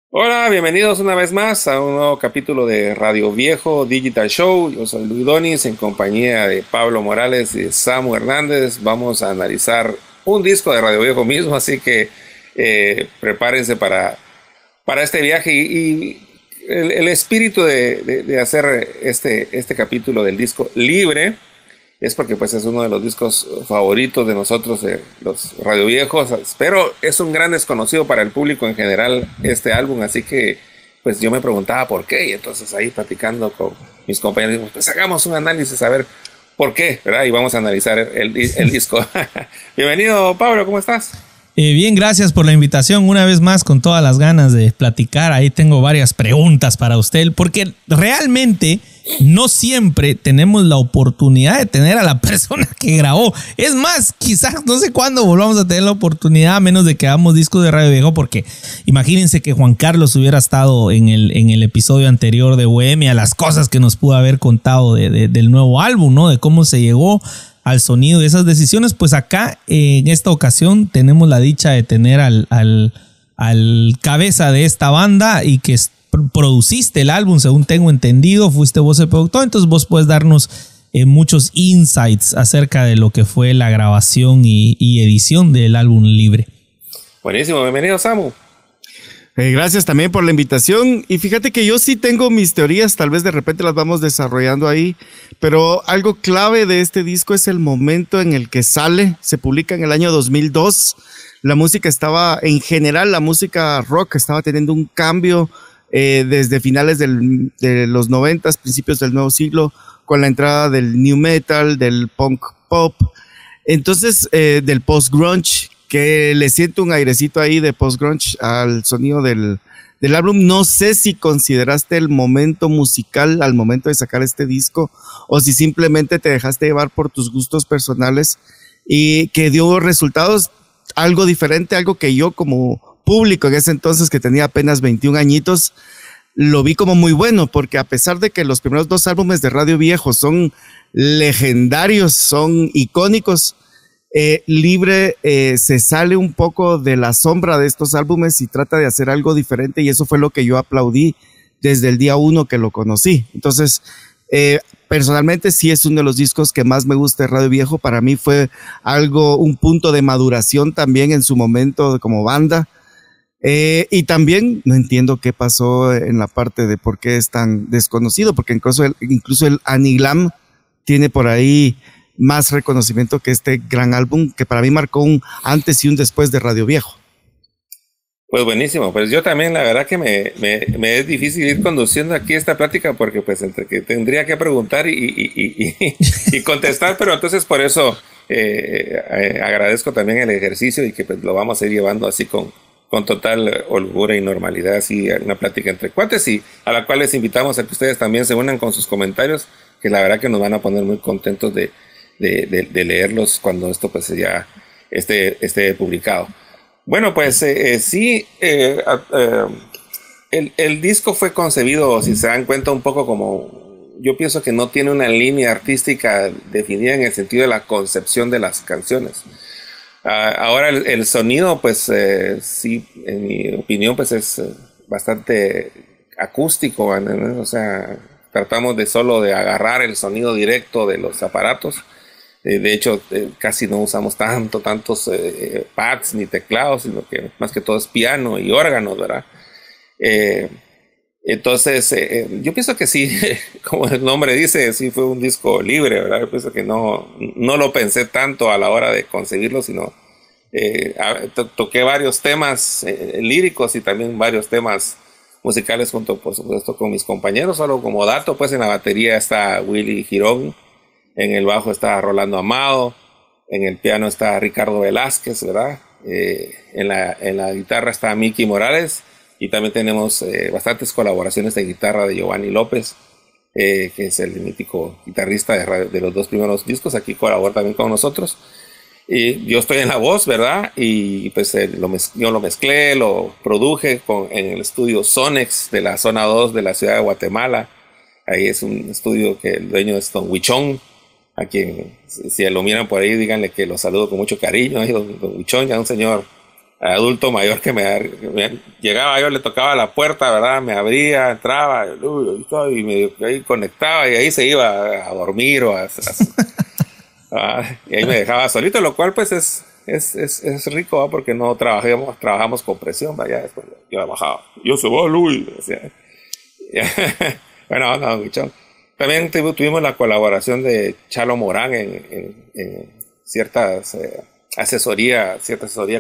Hola, bienvenidos una vez más a un nuevo capítulo de Radio Viejo Digital Show. Yo soy Luis Donis en compañía de Pablo Morales y Samu Hernández. Vamos a analizar un disco de Radio Viejo mismo, así que prepárense para este viaje y el espíritu de hacer este capítulo del disco libre es porque pues es uno de los discos favoritos de nosotros, de los radioviejos, pero es un gran desconocido para el público en general este álbum, así que pues yo me preguntaba por qué, y entonces ahí platicando con mis compañeros, dijimos, pues hagamos un análisis a ver por qué, ¿verdad? Y vamos a analizar el disco. Bienvenido, Pablo, ¿cómo estás? Bien, gracias por la invitación. Una vez más, con todas las ganas de platicar. Ahí tengo varias preguntas para usted, porque realmente no siempre tenemos la oportunidad de tener a la persona que grabó. Es más, quizás no sé cuándo volvamos a tener la oportunidad, a menos de que hagamos discos de Radio Viejo, porque imagínense que Juan Carlos hubiera estado en el episodio anterior de Bohemia, las cosas que nos pudo haber contado del nuevo álbum, ¿no? De cómo se llegó al sonido de esas decisiones. Pues acá en esta ocasión tenemos la dicha de tener al cabeza de esta banda y que produciste el álbum, según tengo entendido, fuiste vos el productor, entonces vos puedes darnos muchos insights acerca de lo que fue la grabación y edición del álbum libre. Buenísimo, bienvenido, Samu. Gracias también por la invitación, y fíjate que yo sí tengo mis teorías, tal vez de repente las vamos desarrollando ahí, pero algo clave de este disco es el momento en el que sale. Se publica en el año 2002, la música estaba, en general la música rock estaba teniendo un cambio desde finales de los 90s, principios del nuevo siglo, con la entrada del new metal, del punk pop, entonces del post-grunge, que le siento un airecito ahí de post-grunge al sonido del álbum. No sé si consideraste el momento musical al momento de sacar este disco o si simplemente te dejaste llevar por tus gustos personales y que dio resultados algo diferente, algo que yo como público en ese entonces, que tenía apenas 21 añitos, lo vi como muy bueno, porque a pesar de que los primeros dos álbumes de Radio Viejo son legendarios, son icónicos, Libre se sale un poco de la sombra de estos álbumes y trata de hacer algo diferente, y eso fue lo que yo aplaudí desde el día uno que lo conocí. Entonces, personalmente sí es uno de los discos que más me gusta de Radio Viejo. Para mí fue un punto de maduración también en su momento como banda. Y también no entiendo qué pasó en la parte de por qué es tan desconocido, porque incluso el Aniglam tiene por ahí más reconocimiento que este gran álbum, que para mí marcó un antes y un después de Radio Viejo. Pues buenísimo, pues yo también la verdad que me es difícil ir conduciendo aquí esta plática, porque pues entre que tendría que preguntar y contestar, pero entonces por eso agradezco también el ejercicio y que pues lo vamos a ir llevando así con total holgura y normalidad, así una plática entre cuates, y a la cual les invitamos a que ustedes también se unan con sus comentarios, que la verdad que nos van a poner muy contentos de leerlos cuando esto pues ya esté publicado. Bueno, pues sí, el disco fue concebido, si se dan cuenta, un poco como, yo pienso que no tiene una línea artística definida en el sentido de la concepción de las canciones. Ahora el sonido, pues sí, en mi opinión, pues es bastante acústico, ¿no? O sea, tratamos de solo de agarrar el sonido directo de los aparatos. De hecho, casi no usamos tantos pads ni teclados, sino que más que todo es piano y órganos, ¿verdad? Entonces, yo pienso que sí, como el nombre dice, sí fue un disco libre, ¿verdad? Yo pienso que no lo pensé tanto a la hora de concebirlo, sino toqué varios temas líricos y también varios temas musicales junto, por supuesto, con mis compañeros. Solo como dato, pues en la batería está Willy Girón, en el bajo está Rolando Amado, en el piano está Ricardo Velázquez, ¿verdad? En la guitarra está Mickey Morales, y también tenemos bastantes colaboraciones de guitarra de Giovanni López, que es el mítico guitarrista de los dos primeros discos. Aquí colabora también con nosotros. Y yo estoy en la voz, ¿verdad? Y pues yo lo mezclé, lo produje en el estudio Sonex de la zona 2 de la ciudad de Guatemala. Ahí es un estudio que el dueño es Don Huichón, a quien, si lo miran por ahí, díganle que lo saludo con mucho cariño. Don Huichón, ya un señor adulto mayor que llegaba, yo le tocaba la puerta, ¿verdad? Me abría, entraba, y me ahí conectaba y ahí se iba a dormir y ahí me dejaba solito, lo cual pues es rico, ¿va? Porque no trabajamos con presión, vaya, después yo bajaba, yo se va Luis, decía. Bueno, no, bicho. También tuvimos la colaboración de Chalo Morán en ciertas asesoría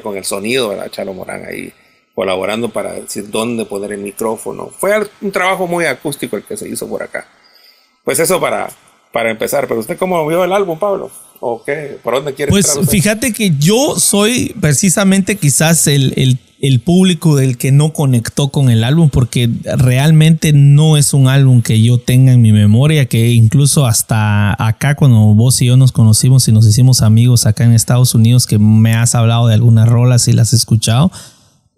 con el sonido, ¿verdad? Chalo Morán ahí colaborando para decir dónde poner el micrófono. Fue un trabajo muy acústico el que se hizo por acá. Pues eso para empezar. Pero ¿usted cómo vio el álbum, Pablo? ¿O qué? ¿Por dónde quiere entrar usted? Fíjate que yo soy precisamente quizás el público del que no conectó con el álbum, porque realmente no es un álbum que yo tenga en mi memoria, que incluso hasta acá cuando vos y yo nos conocimos y nos hicimos amigos acá en Estados Unidos, que me has hablado de algunas rolas y las he escuchado,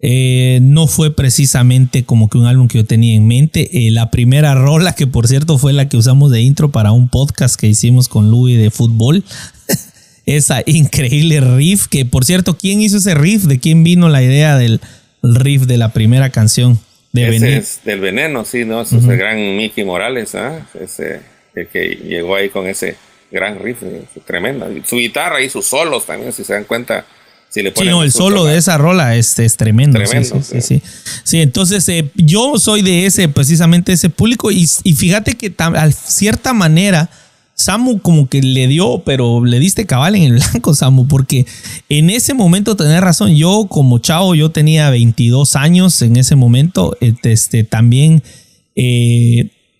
no fue precisamente como que un álbum que yo tenía en mente. La primera rola, que por cierto fue la que usamos de intro para un podcast que hicimos con Louis de fútbol, esa increíble riff, que por cierto, ¿quién hizo ese riff? ¿De quién vino la idea del riff de la primera canción? Ese es del Veneno, sí, ¿no? Ese es el gran Mickey Morales, ¿eh? Ese, el que llegó ahí con ese gran riff, tremendo. Su guitarra y sus solos también, si se dan cuenta. Si le ponen el solo de esa rola es tremendo. Tremendo, sí, entonces yo soy de precisamente ese público, y fíjate que a cierta manera Samu como que le dio, pero le diste cabal en el blanco, Samu, porque en ese momento tenés razón. Yo como chavo, yo tenía 22 años en ese momento. También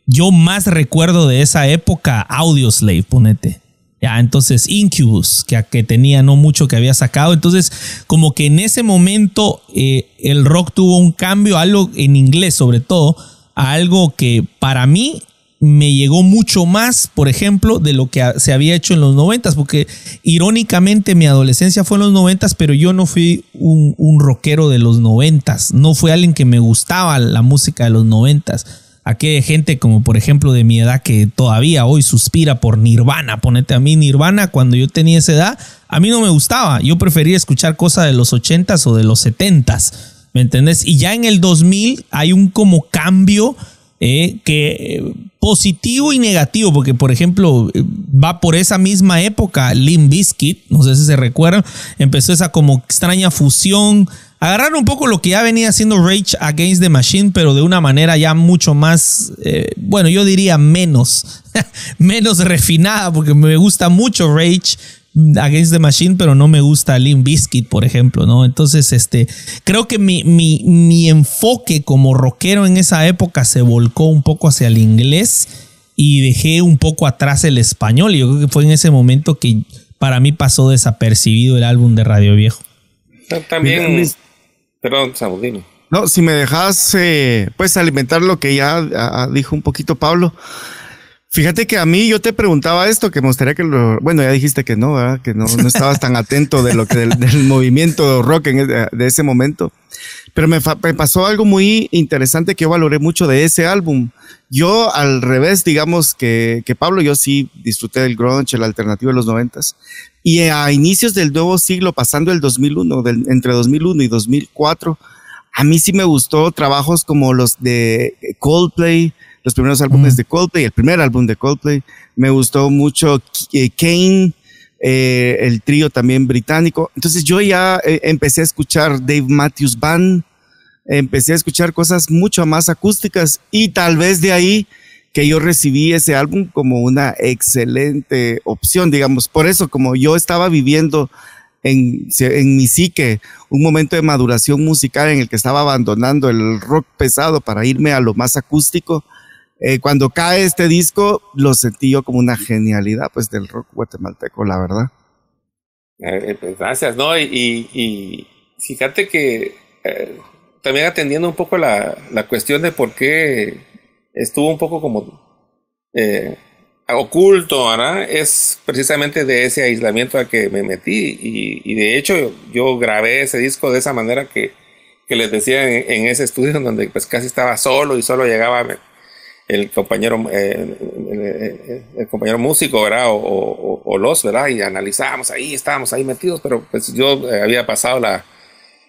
yo más recuerdo de esa época Audioslave, ponete. Ya, entonces Incubus, que tenía no mucho que había sacado. Entonces, como que en ese momento el rock tuvo un cambio, algo en inglés sobre todo, a algo que para mí me llegó mucho más, por ejemplo, de lo que se había hecho en los 90s, porque irónicamente mi adolescencia fue en los 90s, pero yo no fui un rockero de los 90s. No fui alguien que me gustaba la música de los 90s. Aquí hay gente como por ejemplo de mi edad que todavía hoy suspira por Nirvana. Ponete, a mí Nirvana cuando yo tenía esa edad, a mí no me gustaba. Yo prefería escuchar cosas de los 80s o de los 70s. ¿Me entendés? Y ya en el 2000 hay un como cambio positivo y negativo, porque por ejemplo va por esa misma época Limp Bizkit, no sé si se recuerdan, empezó esa como extraña fusión. Agarraron un poco lo que ya venía haciendo Rage Against the Machine, pero de una manera ya mucho más, bueno, yo diría menos refinada, porque me gusta mucho Rage Against the Machine, pero no me gusta Limp Bizkit, por ejemplo, ¿no? Entonces, creo que mi enfoque como rockero en esa época se volcó un poco hacia el inglés y dejé un poco atrás el español. Y yo creo que fue en ese momento que para mí pasó desapercibido el álbum de Radio Viejo. También... Perdón, Samu, dime. No, si me dejas pues alimentar lo que ya dijo un poquito Pablo. Fíjate que a mí yo te preguntaba esto, que me gustaría que bueno, ya dijiste que no, ¿verdad? Que no estabas tan atento de lo que del movimiento rock de ese momento. Pero me pasó algo muy interesante que yo valoré mucho de ese álbum. Yo al revés, digamos que Pablo, yo sí disfruté del grunge, el alternativo de los 90s. Y a inicios del nuevo siglo, pasando el 2001, entre 2001 y 2004, a mí sí me gustó trabajos como los de Coldplay, los primeros álbumes de Coldplay, el primer álbum de Coldplay. Me gustó mucho Kane, el trío también británico. Entonces yo ya empecé a escuchar Dave Matthews Band, empecé a escuchar cosas mucho más acústicas, y tal vez de ahí que yo recibí ese álbum como una excelente opción, digamos. Por eso, como yo estaba viviendo en mi psique un momento de maduración musical en el que estaba abandonando el rock pesado para irme a lo más acústico, cuando cae este disco lo sentí yo como una genialidad pues del rock guatemalteco, la verdad. Pues gracias, ¿no? Y fíjate que también atendiendo un poco la cuestión de por qué estuvo un poco como oculto, ¿verdad? Es precisamente de ese aislamiento al que me metí, y de hecho yo grabé ese disco de esa manera que les decía en ese estudio donde pues casi estaba solo y solo llegaba el compañero músico, ¿verdad? O los, ¿verdad? Y analizábamos ahí, estábamos ahí metidos, pero pues yo había pasado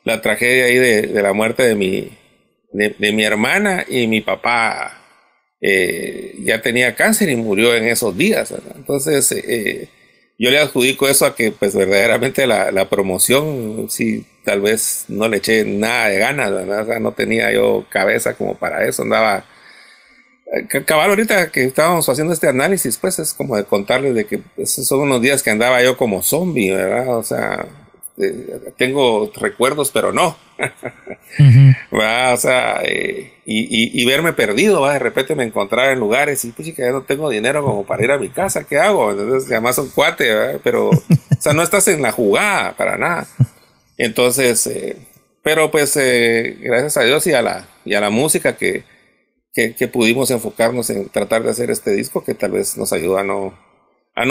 la tragedia ahí de la muerte de mi hermana, y mi papá ya tenía cáncer y murió en esos días, ¿verdad? Entonces, yo le adjudico eso a que pues verdaderamente la promoción, sí, tal vez no le eché nada de ganas, ¿verdad? O sea, no tenía yo cabeza como para eso, andaba... Cabal, ahorita que estábamos haciendo este análisis, pues es como de contarles de que esos son unos días que andaba yo como zombie, ¿verdad? O sea, tengo recuerdos, pero no. ¿Verdad? O sea, y verme perdido, ¿verdad? De repente me encontraba en lugares y pues que ya no tengo dinero como para ir a mi casa, ¿qué hago? Entonces, además son cuate, ¿verdad? Pero, o sea, no estás en la jugada para nada. Entonces, pero pues, gracias a Dios y a la música que pudimos enfocarnos en tratar de hacer este disco, que tal vez nos ayuda a no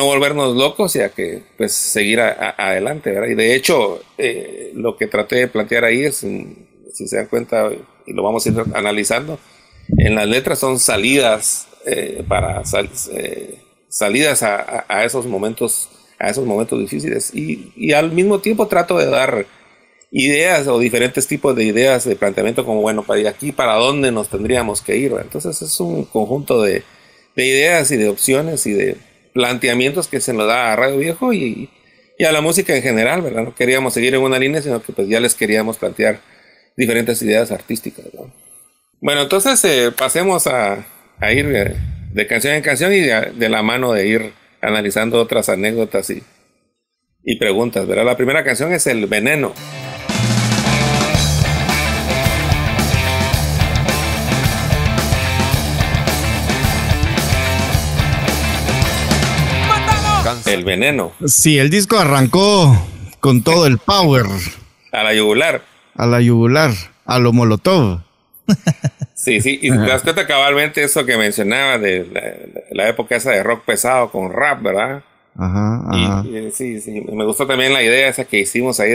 volvernos locos y a que pues seguir adelante, ¿verdad? Y de hecho, lo que traté de plantear ahí es, si se dan cuenta, y lo vamos a ir analizando, en las letras son salidas salidas a esos momentos difíciles, y al mismo tiempo trato de dar ideas o diferentes tipos de ideas de planteamiento, como bueno, para ir aquí, para dónde nos tendríamos que ir, ¿verdad? Entonces es un conjunto de ideas y de opciones y de planteamientos que se nos da a Radio Viejo y a la música en general, ¿verdad? No queríamos seguir en una línea, sino que pues ya les queríamos plantear diferentes ideas artísticas, ¿no? Bueno, entonces pasemos a ir de canción en canción y de la mano de ir analizando otras anécdotas y preguntas, ¿verdad? La primera canción es El Veneno. El Veneno. Sí, el disco arrancó con todo el power. A la yugular. A la yugular, a lo Molotov. Sí, y te das cuenta cabalmente eso que mencionaba de la época esa de rock pesado con rap, ¿verdad? Ajá. Y sí, me gustó también la idea esa que hicimos ahí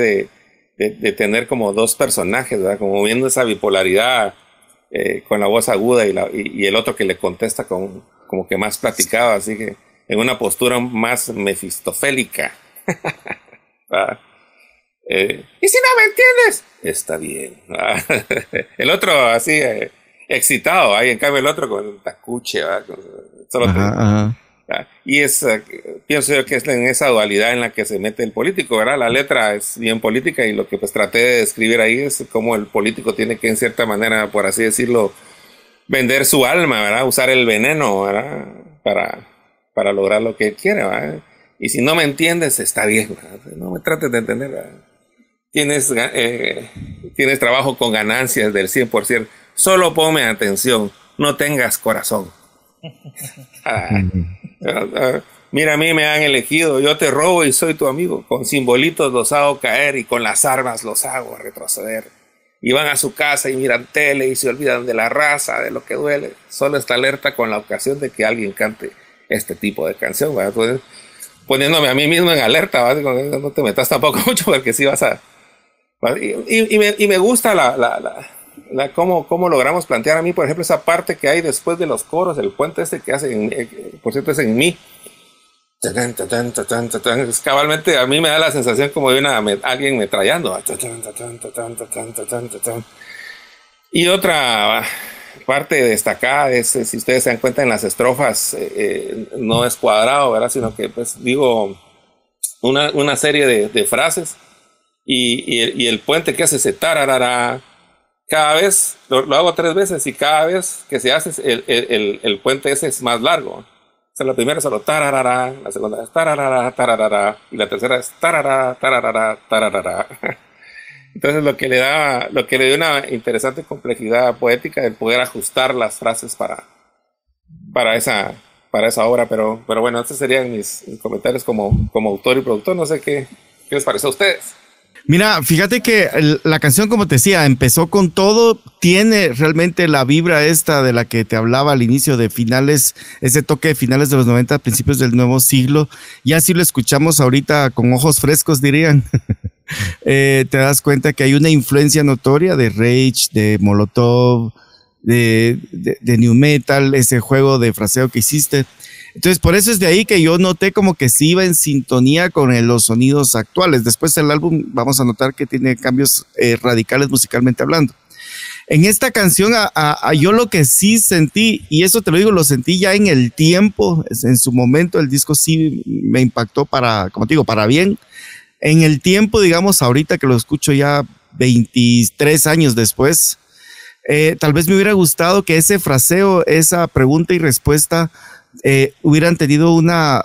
de tener como dos personajes, ¿verdad? Como viendo esa bipolaridad con la voz aguda y el otro que le contesta como que más platicado, así que en una postura más mefistofélica. ¿Y si no me entiendes? Está bien. El otro así excitado, ahí en cambio el otro con tacuche, solo y pienso yo que es en esa dualidad en la que se mete el político, ¿verdad? La letra es bien política y lo que pues traté de describir ahí es cómo el político tiene que en cierta manera, por así decirlo, vender su alma, ¿verdad? Usar el veneno, ¿verdad? Para lograr lo que él quiere, ¿verdad? Y si no me entiendes, está bien, ¿verdad? No me trates de entender, ¿verdad? Tienes trabajo con ganancias del 100%. Solo ponme atención, no tengas corazón. Mira, a mí me han elegido, yo te robo y soy tu amigo. Con simbolitos los hago caer y con las armas los hago retroceder. Y van a su casa y miran tele y se olvidan de la raza, de lo que duele. Solo está alerta con la ocasión de que alguien cante este tipo de canción, ¿verdad? Entonces, poniéndome a mí mismo en alerta, ¿verdad? No te metas tampoco mucho porque sí vas a... Y me gusta cómo logramos plantear a mí, por ejemplo, esa parte que hay después de los coros, el puente este que hace, por cierto, es en mi. Cabalmente a mí me da la sensación como de alguien metrallando. Y otra parte destacada es, si ustedes se dan cuenta en las estrofas, no es cuadrado, ¿verdad? Sino que, pues, digo, una serie de frases y el puente que hace ese tararara. Cada vez, lo hago 3 veces y cada vez que se hace el puente ese es más largo. O sea, la primera es solo tararara, la segunda es tararara, tararara, y la tercera es tararara, tararara, tararara. Entonces lo que le da una interesante complejidad poética el poder ajustar las frases para esa obra, pero bueno, estos serían mis comentarios como autor y productor. No sé qué les pareció a ustedes. Mira, fíjate que la canción, como te decía, empezó con todo, tiene realmente la vibra esta de la que te hablaba al inicio de finales, ese toque de finales de los 90, principios del nuevo siglo. Ya si lo escuchamos ahorita con ojos frescos, dirían. Te das cuenta que hay una influencia notoria de Rage, de Molotov, de New Metal, ese juego de fraseo que hiciste. Entonces, por eso es de ahí que yo noté como que sí iba en sintonía con los sonidos actuales. Después el álbum vamos a notar que tiene cambios radicales musicalmente hablando. En esta canción, yo lo que sí sentí, y eso te lo digo, lo sentí ya en el tiempo, en su momento el disco sí me impactó como te digo, para bien. En el tiempo, digamos, ahorita que lo escucho ya 23 años después, tal vez me hubiera gustado que ese fraseo, esa pregunta y respuesta hubieran tenido una,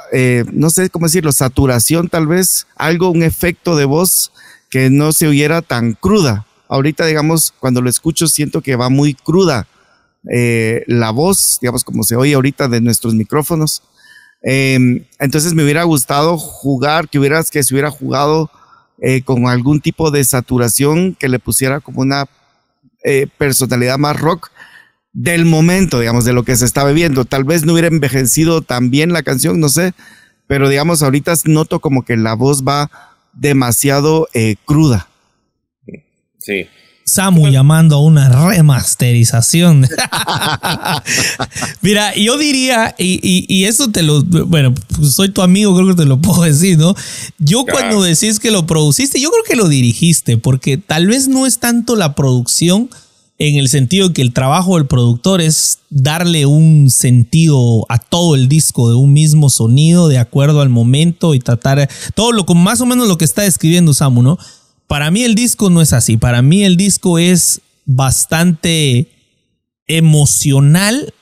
no sé cómo decirlo, saturación tal vez, un efecto de voz que no se oyera tan cruda. Ahorita, digamos, cuando lo escucho siento que va muy cruda la voz, digamos, como se oye ahorita de nuestros micrófonos. Entonces me hubiera gustado que se hubiera jugado con algún tipo de saturación que le pusiera como una personalidad más rock del momento, digamos, de lo que se está viviendo. Tal vez no hubiera envejecido tan bien la canción, no sé, pero digamos ahorita noto como que la voz va demasiado cruda. Sí. Samu llamando a una remasterización. Mira, yo diría, y eso bueno, pues soy tu amigo, creo que te lo puedo decir, ¿no? Yo cuando decís que lo produciste, yo creo que lo dirigiste, porque tal vez no es tanto la producción en el sentido de que el trabajo del productor es darle un sentido a todo el disco de un mismo sonido, de acuerdo al momento y tratar todo más o menos lo que está describiendo Samu, ¿no? Para mí el disco no es así. Para mí el disco es bastante emocional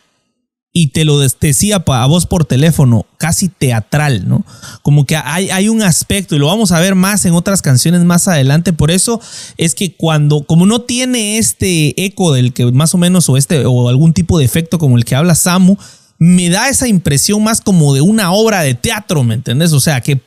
y te lo decía a vos por teléfono, casi teatral, ¿no? Como que hay un aspecto, y lo vamos a ver más en otras canciones más adelante. Por eso es que como no tiene este eco del que más o menos o algún tipo de efecto como el que habla Samu, me da esa impresión más como de una obra de teatro, ¿me entendés? O sea, que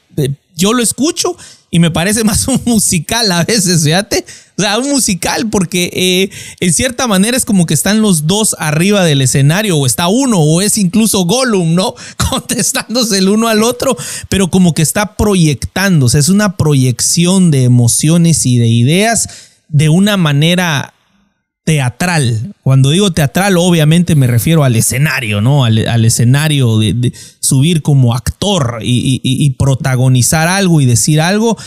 yo lo escucho y me parece más un musical a veces, fíjate. O sea, un musical porque en cierta manera es como que están los dos arriba del escenario, o está uno, o es incluso Gollum, ¿no? Contestándose el uno al otro, pero como que está proyectándose. Es una proyección de emociones y de ideas de una manera teatral. Cuando digo teatral, obviamente me refiero al escenario, ¿no? Al escenario de subir como actor y protagonizar algo y decir algo,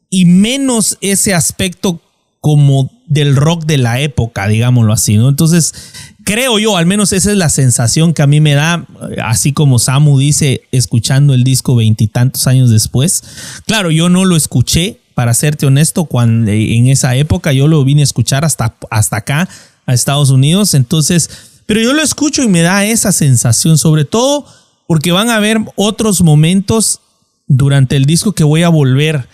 y menos ese aspecto como del rock de la época, digámoslo así, ¿no? Entonces, creo yo, al menos esa es la sensación que a mí me da, así como Samu dice, escuchando el disco 20 y tantos años después. Claro, yo no lo escuché, para serte honesto, cuando en esa época yo lo vine a escuchar hasta acá, a Estados Unidos. Entonces, pero yo lo escucho y me da esa sensación, sobre todo porque van a haber otros momentos durante el disco que voy a volver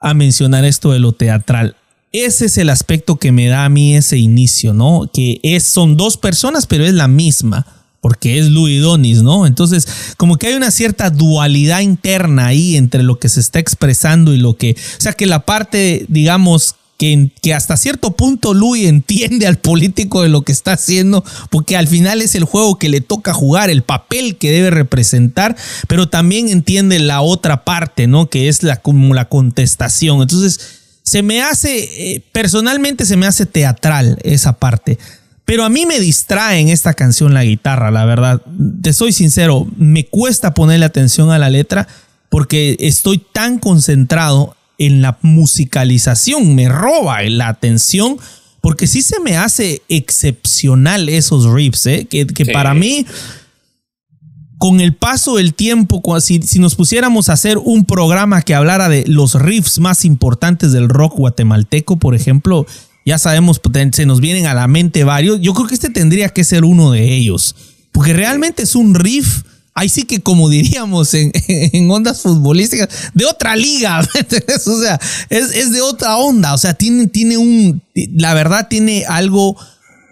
a mencionar esto de lo teatral. Ese es el aspecto que me da a mí ese inicio, ¿no? Que son dos personas, pero es la misma, porque es Louis Donis, ¿no? Entonces, como que hay una cierta dualidad interna ahí entre lo que se está expresando y lo que... O sea, que la parte, digamos, que hasta cierto punto Louis entiende al político de lo que está haciendo, porque al final es el juego que le toca jugar, el papel que debe representar, pero también entiende la otra parte, ¿no? Que es como la contestación. Entonces, personalmente se me hace teatral esa parte. Pero a mí me distrae en esta canción la guitarra, la verdad. Te soy sincero, me cuesta ponerle atención a la letra porque estoy tan concentrado en la musicalización. Me roba la atención porque sí se me hace excepcional esos riffs, que sí. Para mí, con el paso del tiempo, si nos pusiéramos a hacer un programa que hablara de los riffs más importantes del rock guatemalteco, por ejemplo, ya sabemos, se nos vienen a la mente varios. Yo creo que este tendría que ser uno de ellos, porque realmente es un riff, ahí sí que como diríamos en ondas futbolísticas, de otra liga, ¿entendés? O sea, es de otra onda. O sea, la verdad tiene algo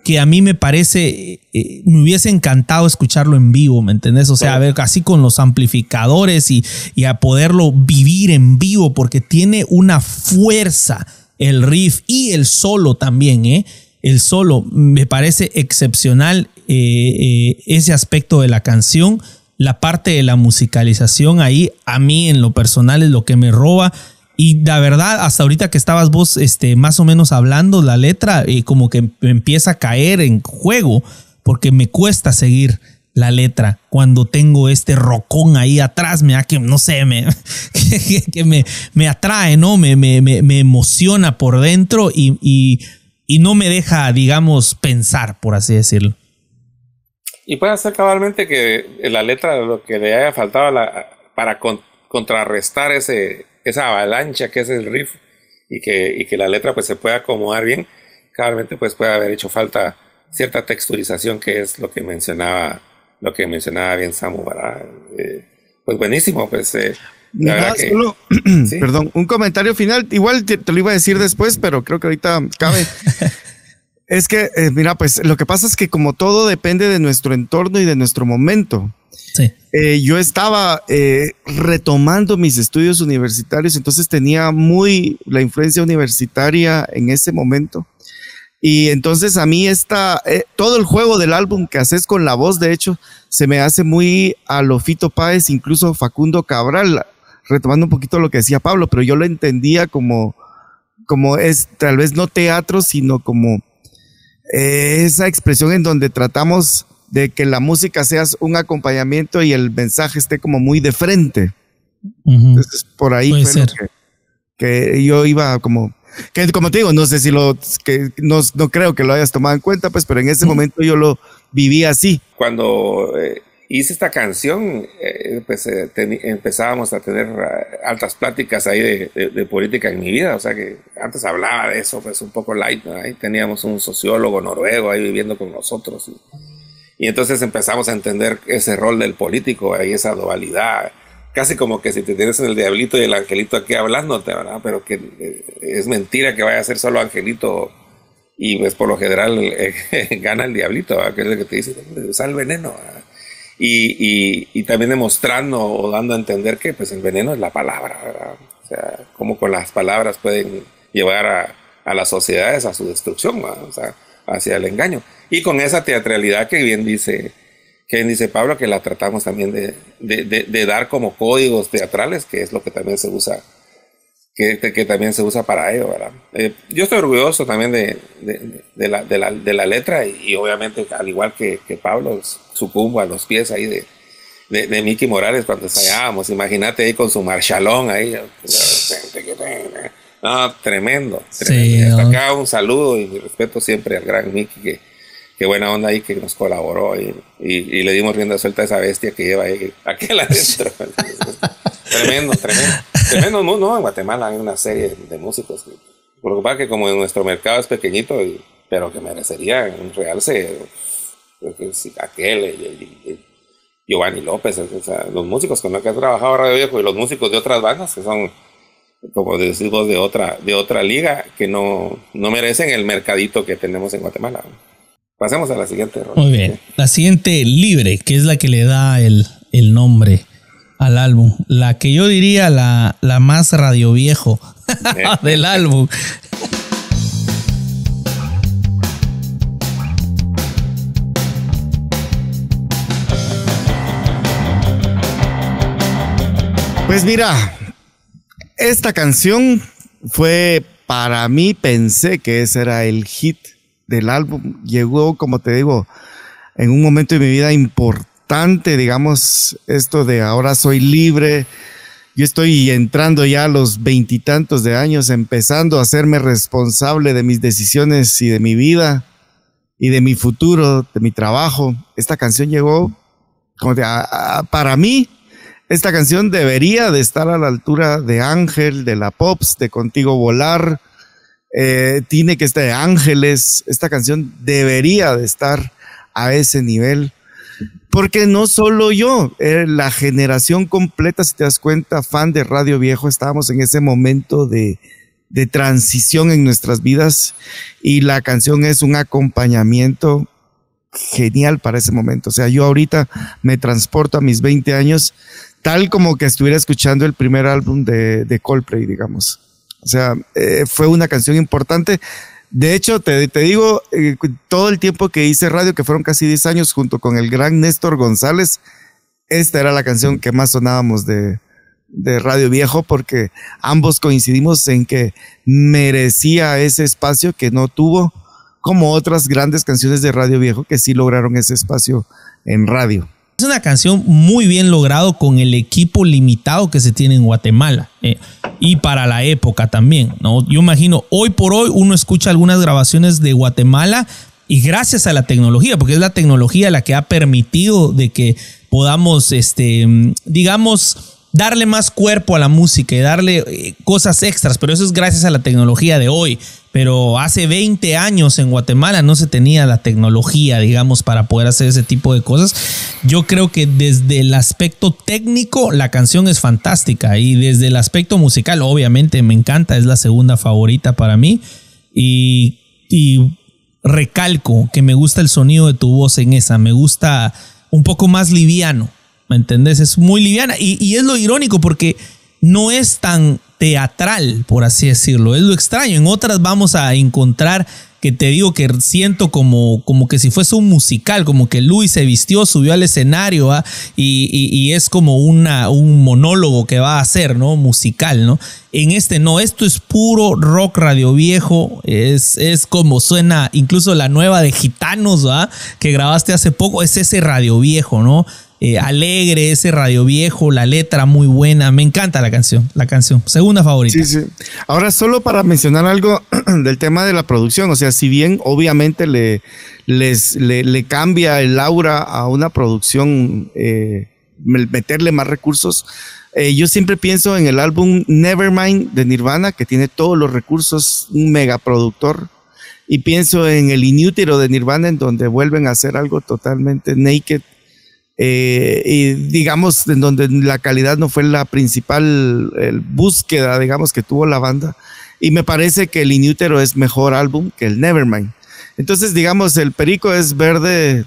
que a mí me parece, me hubiese encantado escucharlo en vivo, ¿me entendés? O sea, a ver, así con los amplificadores y a poderlo vivir en vivo, porque tiene una fuerza el riff y el solo también, El solo me parece excepcional, ese aspecto de la canción, la parte de la musicalización ahí, a mí en lo personal es lo que me roba. Y la verdad, hasta ahorita que estabas vos más o menos hablando la letra, como que me empieza a caer en juego, porque me cuesta seguir la letra cuando tengo este rocón ahí atrás, que no sé, que me atrae, ¿no? Me emociona por dentro y no me deja, digamos, pensar, por así decirlo. Y puede ser cabalmente que la letra lo que le haya faltado para contrarrestar esa avalancha que es el riff y que la letra pues se pueda acomodar bien, cabalmente pues puede haber hecho falta cierta texturización, que es lo que mencionaba bien Samu, ¿verdad? Pues buenísimo, pues la verdad que, solo, ¿sí? Perdón, un comentario final, igual te lo iba a decir después, pero creo que ahorita cabe. Es que, mira, pues lo que pasa es que como todo depende de nuestro entorno y de nuestro momento. Sí. Yo estaba retomando mis estudios universitarios, entonces tenía muy la influencia universitaria en ese momento. Y entonces a mí todo el juego del álbum que haces con la voz, de hecho, se me hace muy a lo Fito Páez, incluso Facundo Cabral, retomando un poquito lo que decía Pablo, pero yo lo entendía como es tal vez no teatro, sino como esa expresión en donde tratamos de que la música sea un acompañamiento y el mensaje esté como muy de frente. Entonces por ahí puede fue ser. lo que yo iba como te digo, no sé si no creo que lo hayas tomado en cuenta, pues, pero en ese momento yo lo viví así. Cuando hice esta canción, pues empezábamos a tener altas pláticas ahí de política en mi vida, o sea que antes hablaba de eso, pues un poco light, ¿no? Ahí teníamos un sociólogo noruego ahí viviendo con nosotros y entonces empezamos a entender ese rol del político, ahí esa dualidad, casi como que si te tienes en el diablito y el angelito aquí hablándote, ¿verdad? Pero que es mentira que vaya a ser solo angelito y pues por lo general gana el diablito, ¿verdad? Que es lo que te dice, usa el veneno, ¿verdad? Y también demostrando o dando a entender que pues el veneno es la palabra, ¿verdad? O sea, cómo con las palabras pueden llevar a las sociedades a su destrucción, ¿verdad? O sea, hacia el engaño. Y con esa teatralidad que bien dice Pablo, que la tratamos también de dar como códigos teatrales, que es lo que también se usa, que también se usa para ello, ¿verdad? Yo estoy orgulloso también de la letra y obviamente al igual que Pablo sucumbo a los pies ahí de Mickey Morales cuando ensayábamos. Imagínate ahí con su marchalón ahí. No, tremendo. Sí, Hasta acá un saludo y mi respeto siempre al gran Mickey, qué buena onda ahí que nos colaboró y le dimos rienda suelta a esa bestia que lleva ahí aquel adentro. Tremendo mundo, ¿no? En Guatemala hay una serie de músicos. Por lo que pasa que como nuestro mercado es pequeñito, pero que merecería un realce, aquel y Giovanni López, o sea, los músicos con los que ha trabajado Radio Viejo y los músicos de otras bandas que son, como decimos, de otra liga, que no merecen el mercadito que tenemos en Guatemala. Pasemos a la siguiente ronda. Muy bien. La siguiente, Libre, que es la que le da el nombre al álbum. La que yo diría la más Radio Viejo del álbum. Pues mira, esta canción fue, para mí, pensé que ese era el hit del álbum. Llegó, como te digo, en un momento de mi vida importante, digamos, esto de ahora soy libre. Yo estoy entrando ya a los 20 y tantos de años, empezando a hacerme responsable de mis decisiones y de mi vida y de mi futuro, de mi trabajo. Esta canción llegó, como para mí, esta canción debería de estar a la altura de Ángel, de la Pops, de Contigo Volar. Tiene que estar de Ángeles. Esta canción debería de estar a ese nivel, porque no solo yo, la generación completa, si te das cuenta, fan de Radio Viejo, estábamos en ese momento de transición en nuestras vidas y la canción es un acompañamiento genial para ese momento. O sea, yo ahorita me transporto a mis 20 años tal como que estuviera escuchando el primer álbum de Coldplay, digamos. O sea, fue una canción importante. De hecho, te digo, todo el tiempo que hice radio, que fueron casi 10 años, junto con el gran Néstor González, esta era la canción que más sonábamos de Radio Viejo, porque ambos coincidimos en que merecía ese espacio que no tuvo como otras grandes canciones de Radio Viejo que sí lograron ese espacio en radio. Es una canción muy bien logrado con el equipo limitado que se tiene en Guatemala y para la época también, ¿no? Yo imagino, hoy por hoy uno escucha algunas grabaciones de Guatemala y gracias a la tecnología, porque es la tecnología la que ha permitido de que podamos, digamos, darle más cuerpo a la música y darle cosas extras, pero eso es gracias a la tecnología de hoy. Pero hace 20 años en Guatemala no se tenía la tecnología, digamos, para poder hacer ese tipo de cosas. Yo creo que desde el aspecto técnico la canción es fantástica y desde el aspecto musical obviamente me encanta, es la segunda favorita para mí y recalco que me gusta el sonido de tu voz en esa, me gusta un poco más liviano, ¿me entendés? Es muy liviana y es lo irónico porque no es tan teatral, por así decirlo. Es lo extraño. En otras vamos a encontrar que te digo que siento como que si fuese un musical, como que Luis se vistió, subió al escenario y es como un monólogo que va a hacer, ¿no? Musical, ¿no? En este no, esto es puro rock Radio Viejo, es como suena incluso la nueva de Gitanos, ¿va? Que grabaste hace poco, es ese Radio Viejo, ¿no? Alegre, ese Radio Viejo, la letra muy buena, me encanta la canción, segunda favorita. Sí. Ahora solo para mencionar algo del tema de la producción, o sea, si bien obviamente le cambia el aura a una producción, meterle más recursos, yo siempre pienso en el álbum Nevermind de Nirvana, que tiene todos los recursos, un megaproductor, y pienso en el In Utero de Nirvana, en donde vuelven a hacer algo totalmente naked, y digamos en donde la calidad no fue la principal búsqueda, digamos, que tuvo la banda, y me parece que el In Utero es mejor álbum que el Nevermind. Entonces, digamos, el perico es verde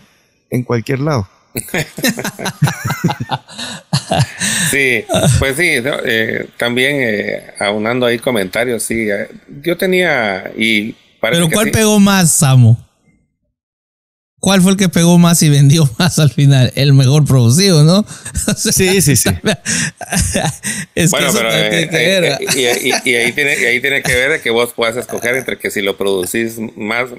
en cualquier lado. Sí, pues sí, también aunando ahí comentarios, sí, yo tenía y pero ¿cuál pegó más, Samu? ¿Cuál fue el que pegó más y vendió más al final? El mejor producido, ¿no? O sea, sí. Es bueno, pero y ahí tiene que ver que vos puedas escoger entre que si lo producís más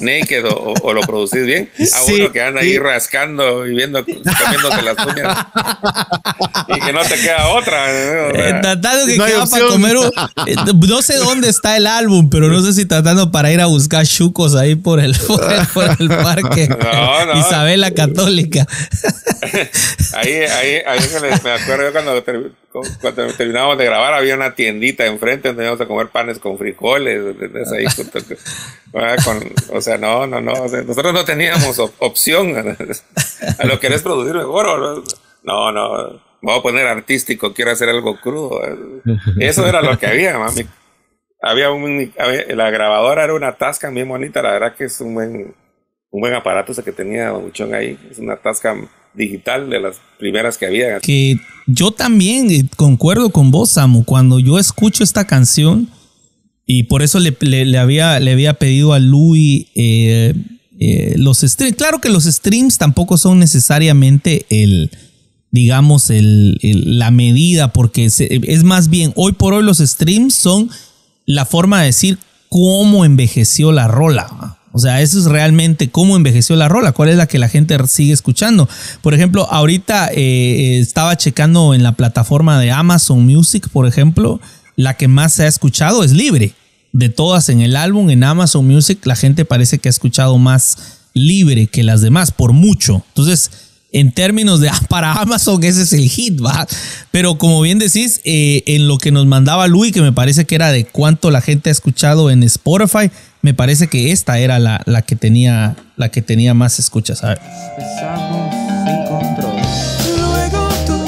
naked o lo producís bien, a uno que anda ahí rascando y viendo, comiéndose las uñas y que no te queda otra. Tratando que queda para comer no sé dónde está el álbum, pero no sé si tratando para ir a buscar chucos ahí por el parque. No. Isabel la Católica. Ahí me acuerdo yo cuando terminábamos de grabar, había una tiendita enfrente donde íbamos a comer panes con frijoles. Ahí, o sea, no. Nosotros no teníamos opción a lo que querés producir mejor. No. Voy a poner artístico, quiero hacer algo crudo. Eso era lo que había, mami. La grabadora era una Tascam bien bonita, la verdad que es un buen aparato ese que tenía Don Huichón ahí, es una Tascam digital de las primeras que había. Que yo también concuerdo con vos, Samu, cuando yo escucho esta canción, y por eso le había pedido a Louis los streams. Claro que los streams tampoco son necesariamente la medida, porque es más bien, hoy por hoy los streams son la forma de decir cómo envejeció la rola. O sea, eso es realmente cómo envejeció la rola, cuál es la que la gente sigue escuchando. Por ejemplo, ahorita estaba checando en la plataforma de Amazon Music, por ejemplo, la que más se ha escuchado es Libre. De todas en el álbum, en Amazon Music, la gente parece que ha escuchado más Libre que las demás, por mucho. Entonces, en términos de para Amazon, ese es el hit, ¿va? Pero como bien decís, en lo que nos mandaba Luis, que me parece que era de cuánto la gente ha escuchado en Spotify, me parece que esta era la que tenía más escuchas. A ver. Empezamos sin control. Luego tú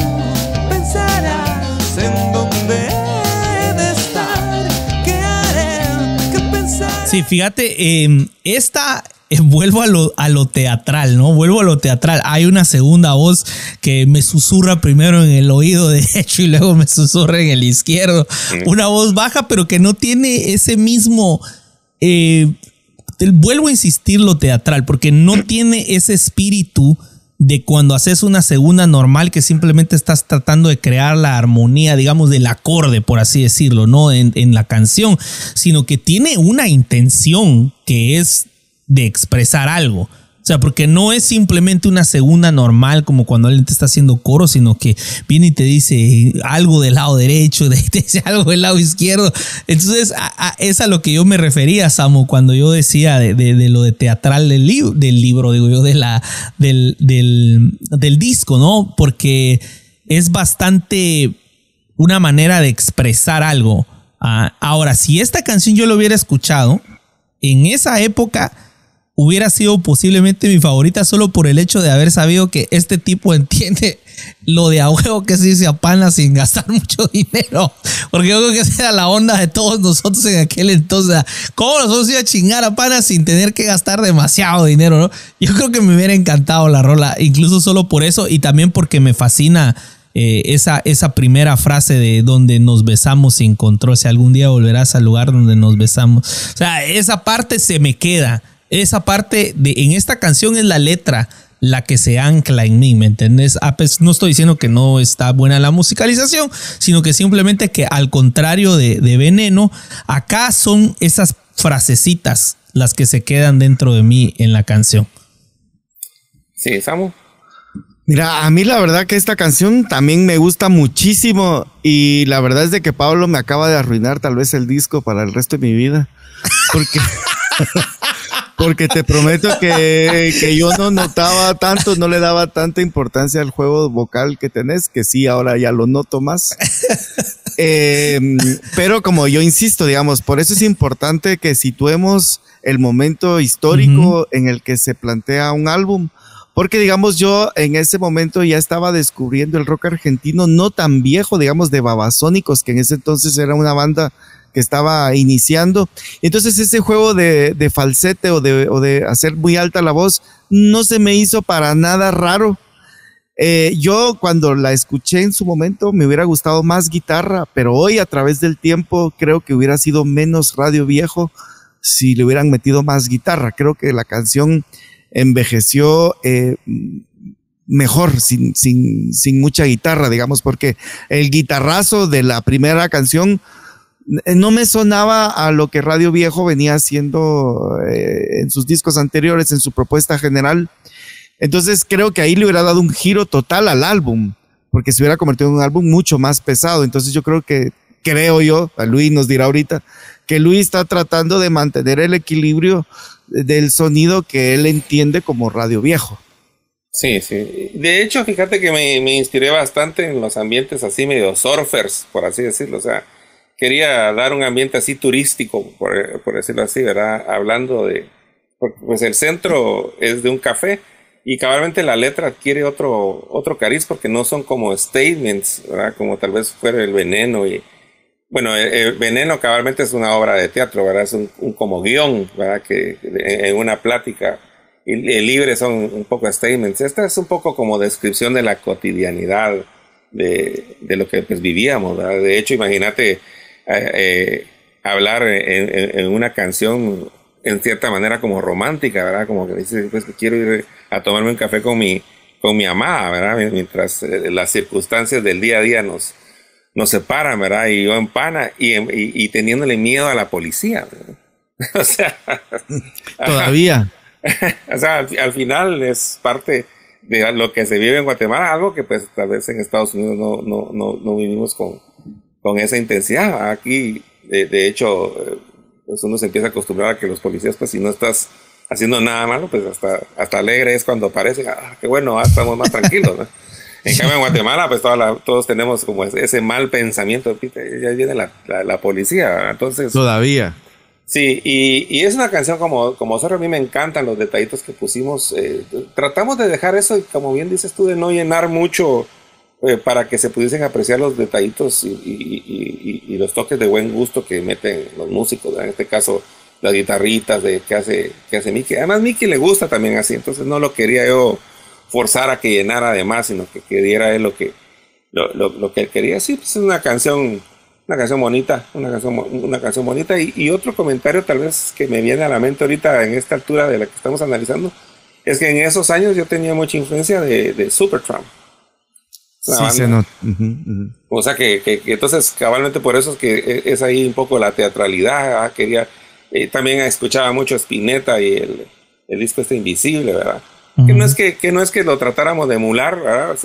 pensarás en dónde he de estar. ¿Qué haré? ¿Qué pensar? Sí, fíjate, esta... Vuelvo a lo teatral, ¿no? Vuelvo a lo teatral. Hay una segunda voz que me susurra primero en el oído derecho y luego me susurra en el izquierdo. Una voz baja, pero que no tiene ese mismo... vuelvo a insistir lo teatral, porque no tiene ese espíritu de cuando haces una segunda normal que simplemente estás tratando de crear la armonía, digamos, del acorde, por así decirlo, ¿no? En la canción, sino que tiene una intención que es de expresar algo. O sea, porque no es simplemente una segunda normal como cuando alguien te está haciendo coro, sino que viene y te dice algo del lado derecho, te dice algo del lado izquierdo. Entonces, es a lo que yo me refería, Samu, cuando yo decía de lo de teatral del libro, digo yo, del disco, ¿no? Porque es bastante una manera de expresar algo. Ahora, si esta canción yo la hubiera escuchado en esa época, hubiera sido posiblemente mi favorita solo por el hecho de haber sabido que este tipo entiende lo de a huevo que se dice a pana sin gastar mucho dinero. Porque yo creo que esa era la onda de todos nosotros en aquel entonces. ¿Cómo nosotros íbamos a chingar a pana sin tener que gastar demasiado dinero, no? Yo creo que me hubiera encantado la rola, incluso solo por eso y también porque me fascina esa primera frase de donde nos besamos sin control. Si algún día volverás al lugar donde nos besamos. O sea, esa parte se me queda. Esa parte en esta canción es la letra la que se ancla en mí, ¿me entiendes? Pues no estoy diciendo que no está buena la musicalización, sino que simplemente que al contrario de Veneno, acá son esas frasecitas las que se quedan dentro de mí en la canción. Sí, Samu. Mira, a mí la verdad que esta canción también me gusta muchísimo y la verdad es de que Pablo me acaba de arruinar tal vez el disco para el resto de mi vida. Porque... Porque te prometo que yo no notaba tanto, no le daba tanta importancia al juego vocal que tenés, que sí, ahora ya lo noto más. Pero como yo insisto, digamos, por eso es importante que situemos el momento histórico en el que se plantea un álbum. Porque, digamos, yo en ese momento ya estaba descubriendo el rock argentino no tan viejo, digamos, de Babasónicos, que en ese entonces era una banda que estaba iniciando. Entonces ese juego de falsete o de hacer muy alta la voz no se me hizo para nada raro. Yo cuando la escuché en su momento me hubiera gustado más guitarra, pero hoy a través del tiempo creo que hubiera sido menos Radio Viejo si le hubieran metido más guitarra. Creo que la canción envejeció mejor sin mucha guitarra, digamos, porque el guitarrazo de la primera canción no me sonaba a lo que Radio Viejo venía haciendo en sus discos anteriores, en su propuesta general. Entonces creo que ahí le hubiera dado un giro total al álbum, porque se hubiera convertido en un álbum mucho más pesado. Entonces yo creo yo, a Luis nos dirá ahorita, que Luis está tratando de mantener el equilibrio del sonido que él entiende como Radio Viejo. Sí, sí. De hecho, fíjate que me inspiré bastante en los ambientes así medio surfers, por así decirlo. O sea, quería dar un ambiente así turístico, por decirlo así, ¿verdad? Hablando pues el centro es de un café y cabalmente la letra adquiere otro cariz porque no son como statements, ¿verdad? Como tal vez fuera el Veneno y... Bueno, el Veneno cabalmente es una obra de teatro, ¿verdad? Es un como guión, ¿verdad? Que en una plática y el Libre son un poco statements. Esta es un poco como descripción de la cotidianidad de lo que pues vivíamos, ¿verdad? De hecho, imagínate hablar en una canción en cierta manera como romántica, ¿verdad? Como que dice, pues que quiero ir a tomarme un café con mi amada, ¿verdad? Mientras las circunstancias del día a día nos separan, ¿verdad? Y yo en pana y teniéndole miedo a la policía, ¿verdad? O sea, todavía. O sea, al final es parte de lo que se vive en Guatemala, algo que pues tal vez en Estados Unidos no vivimos con esa intensidad. Aquí, de hecho, pues uno se empieza a acostumbrar a que los policías, pues si no estás haciendo nada malo, pues hasta alegre es cuando aparecen. Qué bueno, estamos más tranquilos, ¿no? En cambio, en Guatemala, pues todos tenemos como ese mal pensamiento. Ya viene la policía, ¿verdad? Entonces... Todavía. Sí, y es una canción como solo a mí me encantan los detallitos que pusimos. Tratamos de dejar eso, y como bien dices tú, de no llenar mucho para que se pudiesen apreciar los detallitos y los toques de buen gusto que meten los músicos, ¿verdad? En este caso, las guitarritas que hace Mickey. Además, Mickey le gusta también así, entonces no lo quería yo forzar a que llenara de más, sino que diera él lo que él quería. Sí, pues es una canción bonita, una canción bonita. Y otro comentario tal vez que me viene a la mente ahorita en esta altura de la que estamos analizando, es que en esos años yo tenía mucha influencia de Supertramp. Sí, se nota. O sea que entonces cabalmente por eso es que es ahí un poco la teatralidad. Quería también escuchaba mucho Spinetta y el disco este Invisible, ¿verdad? Que no es que lo tratáramos de emular, ¿verdad?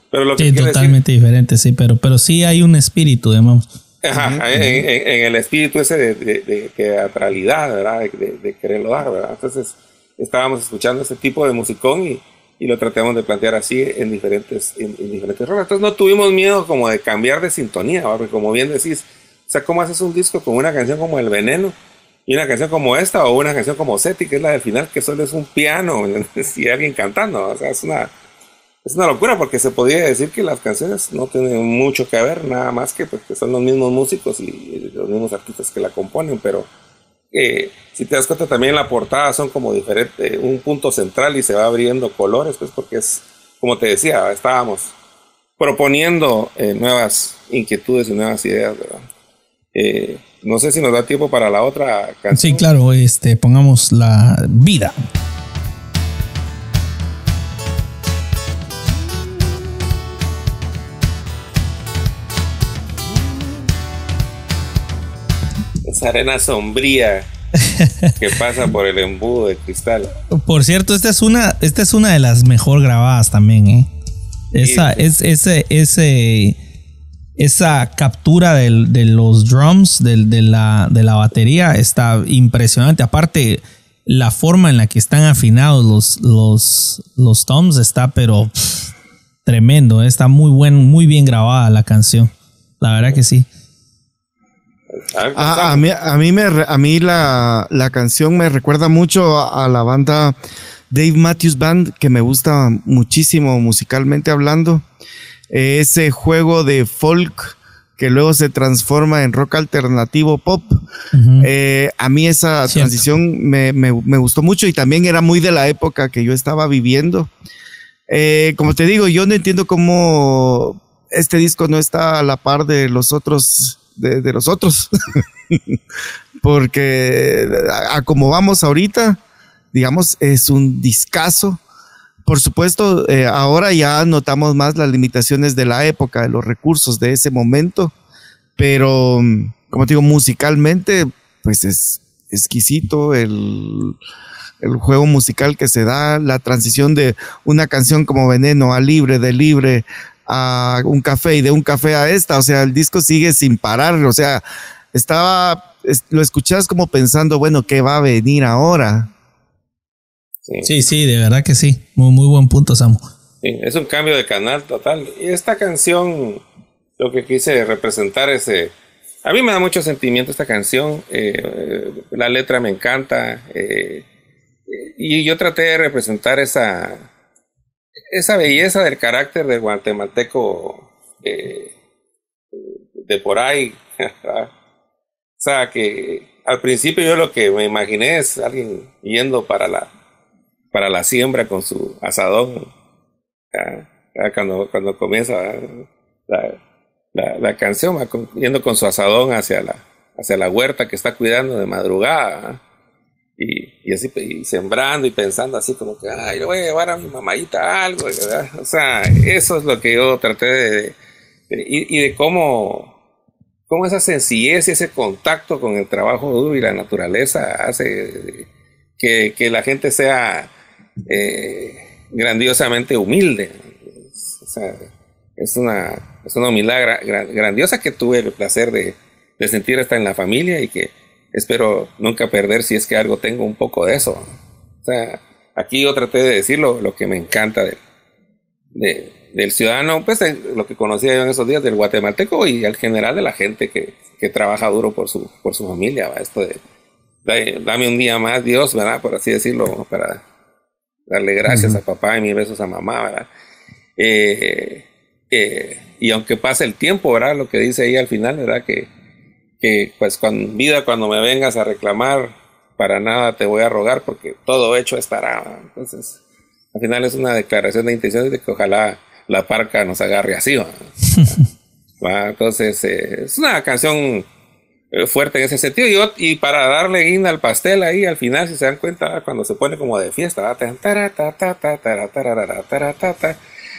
Pero lo que sí, totalmente diferente, sí, pero sí hay un espíritu, digamos. Ajá, en el espíritu ese de teatralidad, ¿verdad? De quererlo dar, ¿verdad? Entonces estábamos escuchando ese tipo de musicón y lo tratamos de plantear así en diferentes rolas. Entonces no tuvimos miedo como de cambiar de sintonía, ¿verdad? Porque como bien decís, o sea, ¿cómo haces un disco con una canción como El Veneno y una canción como esta o una canción como Seti, que es la del final, que solo es un piano y alguien cantando? O sea, es una locura, porque se podría decir que las canciones no tienen mucho que ver, nada más que, pues, que son los mismos músicos y los mismos artistas que la componen, pero si te das cuenta también la portada son como diferentes, un punto central y se va abriendo colores, pues porque es, como te decía, estábamos proponiendo nuevas inquietudes y nuevas ideas, ¿verdad? No sé si nos da tiempo para la otra canción. Sí, claro, pongamos La Vida. Esa arena sombría que pasa por el embudo de cristal. Por cierto, esta es una de las mejor grabadas también, ¿eh? Esa captura de los drums, de la batería, está impresionante. Aparte, la forma en la que están afinados los toms está, pero tremendo. Está muy bien grabada la canción. La verdad que sí. A mí la canción me recuerda mucho a la banda Dave Matthews Band, que me gusta muchísimo musicalmente hablando. Ese juego de folk que luego se transforma en rock alternativo pop. A mí esa transición me gustó mucho y también era muy de la época que yo estaba viviendo. Como te digo, yo no entiendo cómo este disco no está a la par de los otros de los otros porque a como vamos ahorita, digamos, es un discazo. Por supuesto, ahora ya notamos más las limitaciones de la época, de los recursos de ese momento, pero como te digo, musicalmente pues es exquisito el juego musical que se da, la transición de una canción como Veneno a Libre, de Libre a Un Café y de Un Café a esta. O sea, el disco sigue sin parar. O sea, lo escuchas como pensando, bueno, ¿qué va a venir ahora? Sí, de verdad que sí. Muy buen punto, Samu. Sí, es un cambio de canal total. Y esta canción, lo que quise representar es... a mí me da mucho sentimiento esta canción. La letra me encanta. Y yo traté de representar esa belleza del carácter del guatemalteco de por ahí. O sea, que al principio yo lo que me imaginé es alguien yendo para la siembra con su asadón. Cuando comienza la canción, va yendo con su asadón hacia la huerta que está cuidando de madrugada. Y así y sembrando y pensando así como que yo voy a llevar a mi mamadita algo, ¿verdad? O sea, eso es lo que yo traté de cómo esa sencillez y ese contacto con el trabajo duro y la naturaleza hace que la gente sea grandiosamente humilde. O sea, es una humildad grandiosa que tuve el placer de sentir hasta en la familia y que espero nunca perder, si es que algo tengo un poco de eso. O sea, aquí yo traté de decir lo que me encanta del ciudadano, pues lo que conocía yo en esos días, del guatemalteco y al general de la gente que trabaja duro por su familia, ¿va? Esto de dame un día más, Dios, ¿verdad? Por así decirlo, para darle gracias a papá y mis besos a mamá, ¿verdad? Y aunque pase el tiempo, ¿verdad? Lo que dice ahí al final, ¿verdad? Que pues cuando me vengas a reclamar, para nada te voy a rogar, porque todo hecho estará. Entonces, al final es una declaración de intenciones de que ojalá la parca nos agarre así, ¿va? Entonces, es una canción fuerte en ese sentido. Y para darle guinda al pastel ahí al final, si se dan cuenta, cuando se pone como de fiesta,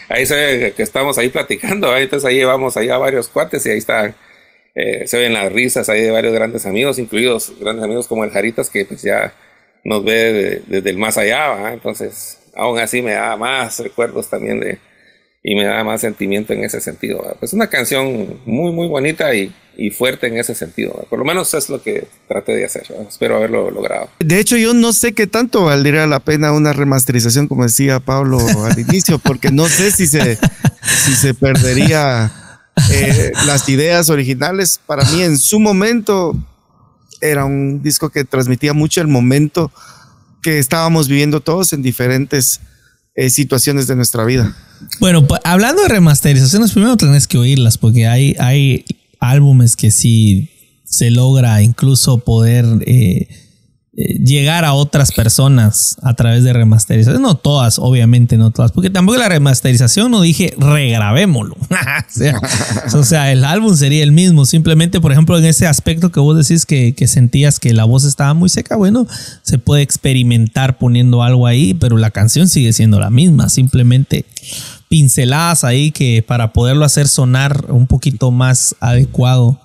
ahí se ve que estamos ahí platicando, entonces ahí llevamos ahí a varios cuates y ahí están, se ven las risas ahí de varios grandes amigos, incluidos grandes amigos como el Jaritas, que pues ya nos ve desde el más allá, ¿verdad? Entonces aún así me da más recuerdos también y me da más sentimiento en ese sentido, ¿verdad? Pues una canción muy muy bonita y fuerte en ese sentido, ¿verdad? Por lo menos es lo que traté de hacer, ¿verdad? Espero haberlo logrado. De hecho, yo no sé qué tanto valdría la pena una remasterización, como decía Pablo al inicio, porque no sé si se perdería las ideas originales. Para mí, en su momento, era un disco que transmitía mucho el momento que estábamos viviendo todos en diferentes situaciones de nuestra vida. Bueno, hablando de remasterizaciones, primero tenés que oírlas, porque hay álbumes que sí se logra incluso poder llegar a otras personas a través de remasterización. No todas, obviamente no todas, porque tampoco la remasterización no dije regrabémoslo. o sea, el álbum sería el mismo. Simplemente, por ejemplo, en ese aspecto que vos decís que sentías que la voz estaba muy seca, bueno, se puede experimentar poniendo algo ahí, pero la canción sigue siendo la misma. Simplemente pinceladas ahí que para poderlo hacer sonar un poquito más adecuado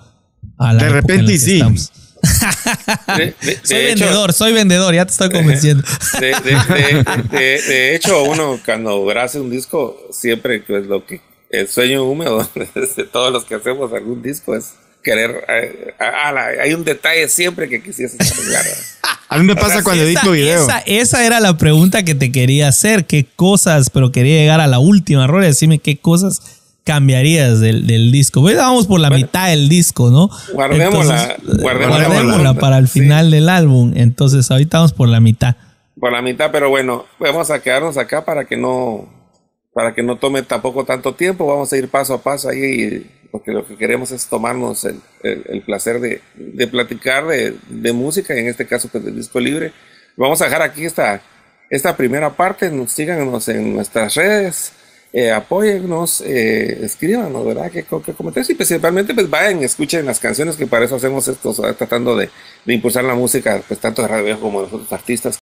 a la de repente y sí. Estamos. Soy vendedor, ya te estoy convenciendo. De hecho, uno cuando hace un disco, siempre pues, el sueño húmedo de todos los que hacemos algún disco es querer. Hay un detalle siempre que quisiese arreglar. A mí me pasa cuando edito video. Esa era la pregunta que te quería hacer. ¿Qué cosas? Pero quería llegar a la última, Rory. Decime qué cosas cambiarías del disco. Pues vamos por la mitad del disco, ¿no? Guardémosla para el final del álbum. Entonces ahorita vamos por la mitad. Por la mitad, pero bueno, vamos a quedarnos acá para que no tome tampoco tanto tiempo. Vamos a ir paso a paso ahí, porque lo que queremos es tomarnos el placer de platicar de música, y en este caso pues del disco libre. Vamos a dejar aquí esta primera parte. Síganos en nuestras redes. Apóyennos, escríbanos, ¿verdad? Que comenten, y principalmente pues vayan, escuchen las canciones, que para eso hacemos esto, ¿verdad? Tratando de impulsar la música, pues tanto de Radio Viejo como de los otros artistas.